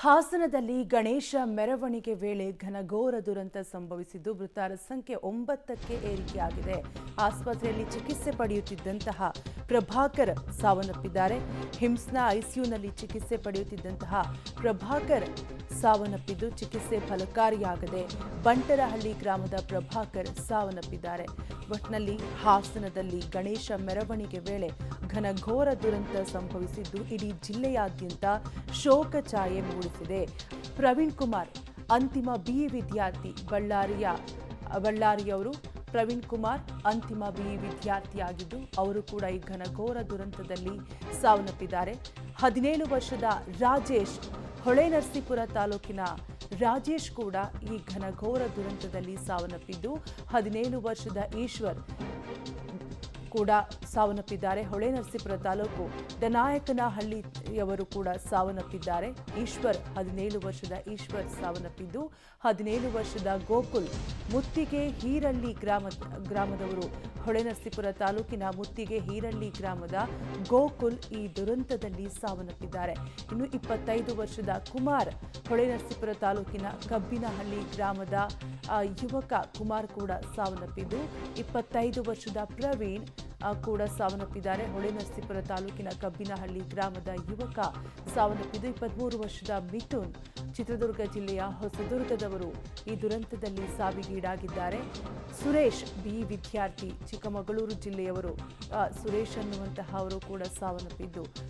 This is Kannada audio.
ಹಾಸನದಲ್ಲಿ ಗಣೇಶ ಮೆರವಣಿಗೆ ವೇಳೆ ಘನಘೋರ ದುರಂತ ಸಂಭವಿಸಿದ್ದು ಮೃತರ ಸಂಖ್ಯೆ 9ಕ್ಕೆ ಏರಿಕೆಯಾಗಿದೆ. ಆಸ್ಪತ್ರೆಯಲ್ಲಿ ಚಿಕಿತ್ಸೆ ಪಡೆಯುತ್ತಿದ್ದಂತಹ ಪ್ರಭಾಕರ್ ಸಾವನ್ನಪ್ಪಿದ್ದಾರೆ. ಹಿಮ್ಸ್ನ ಐಸಿಯುನಲ್ಲಿ ಚಿಕಿತ್ಸೆ ಪಡೆಯುತ್ತಿದ್ದಂತಹ ಪ್ರಭಾಕರ್ ಸಾವನ್ನಪ್ಪಿದ್ದು ಚಿಕಿತ್ಸೆ ಫಲಕಾರಿಯಾಗದೆ ಬಂಟರಹಳ್ಳಿ ಗ್ರಾಮದ ಪ್ರಭಾಕರ್ ಸಾವನ್ನಪ್ಪಿದ್ದಾರೆ. ಒಟ್ನಲ್ಲಿ ಹಾಸನದಲ್ಲಿ ಗಣೇಶ ಮೆರವಣಿಗೆ ವೇಳೆ ಘನಘೋರ ದುರಂತ ಸಂಭವಿಸಿದ್ದು ಇಡೀ ಜಿಲ್ಲೆಯಾದ್ಯಂತ ಶೋಕ ಛಾಯೆ ಮೂಡಿಸಿದೆ. ಪ್ರವೀಣ್ ಕುಮಾರ್ ಅಂತಿಮ ಬಿಇ ವಿದ್ಯಾರ್ಥಿ, ಬಳ್ಳಾರಿಯವರು ಪ್ರವೀಣ್ ಕುಮಾರ್ ಅಂತಿಮ ಬಿಇ ವಿದ್ಯಾರ್ಥಿಯಾಗಿದ್ದು ಅವರು ಕೂಡ ಈ ಘನಘೋರ ದುರಂತದಲ್ಲಿ ಸಾವನ್ನಪ್ಪಿದ್ದಾರೆ. 17 ವರ್ಷದ ರಾಜೇಶ್, ಹೊಳೆನರಸೀಪುರ ತಾಲೂಕಿನ ರಾಜೇಶ್ ಕೂಡ ಈ ಘನಘೋರ ದುರಂತದಲ್ಲಿ ಸಾವನ್ನಪ್ಪಿದ್ದು 17 ವರ್ಷದ ಈಶ್ವರ್ ಕೂಡ ಸಾವನ್ನಪ್ಪಿದ್ದಾರೆ. ಹೊಳೆನರಸೀಪುರ ತಾಲೂಕು ದನಾಯಕನಹಳ್ಳಿಯವರು ಕೂಡ ಸಾವನ್ನಪ್ಪಿದ್ದಾರೆ. 17 ವರ್ಷದ ಈಶ್ವರ್ ಸಾವನ್ನಪ್ಪಿದ್ದು 17 ವರ್ಷದ ಗೋಕುಲ್ ಮುತ್ತಿಗೆ ಹೀರಳ್ಳಿ ಗ್ರಾಮದವರು, ಹೊಳೆನರಸೀಪುರ ತಾಲೂಕಿನ ಮುತ್ತಿಗೆ ಹೀರಳ್ಳಿ ಗ್ರಾಮದ ಗೋಕುಲ್ ಈ ದುರಂತದಲ್ಲಿ ಸಾವನ್ನಪ್ಪಿದ್ದಾರೆ. ಇನ್ನು 25 ವರ್ಷದ ಕುಮಾರ್, ಹೊಳೆನರಸೀಪುರ ತಾಲೂಕಿನ ಕಬ್ಬಿನಹಳ್ಳಿ ಗ್ರಾಮದ ಯುವಕ ಕುಮಾರ್ ಕೂಡ ಸಾವನ್ನಪ್ಪಿದ್ದು 25 ವರ್ಷದ ಪ್ರವೀಣ್ ಕೂಡ ಸಾವನ್ನಪ್ಪಿದ್ದಾರೆ. ಹೊಳೆನರಸೀಪುರ ತಾಲೂಕಿನ ಕಬ್ಬಿನಹಳ್ಳಿ ಗ್ರಾಮದ ಯುವಕ ಸಾವನ್ನಪ್ಪಿದ್ದು 23 ವರ್ಷದ ಮಿಥುನ್, ಚಿತ್ರದುರ್ಗ ಜಿಲ್ಲೆಯ ಹೊಸದುರ್ಗದವರು ಈ ದುರಂತದಲ್ಲಿ ಸಾವಿಗೀಡಾಗಿದ್ದಾರೆ. ಸುರೇಶ್ ಬಿಇ ವಿದ್ಯಾರ್ಥಿ, ಚಿಕ್ಕಮಗಳೂರು ಜಿಲ್ಲೆಯವರು ಸುರೇಶ್ ಅನ್ನುವಂತಹ ಅವರು ಕೂಡ ಸಾವನ್ನಪ್ಪಿದ್ದು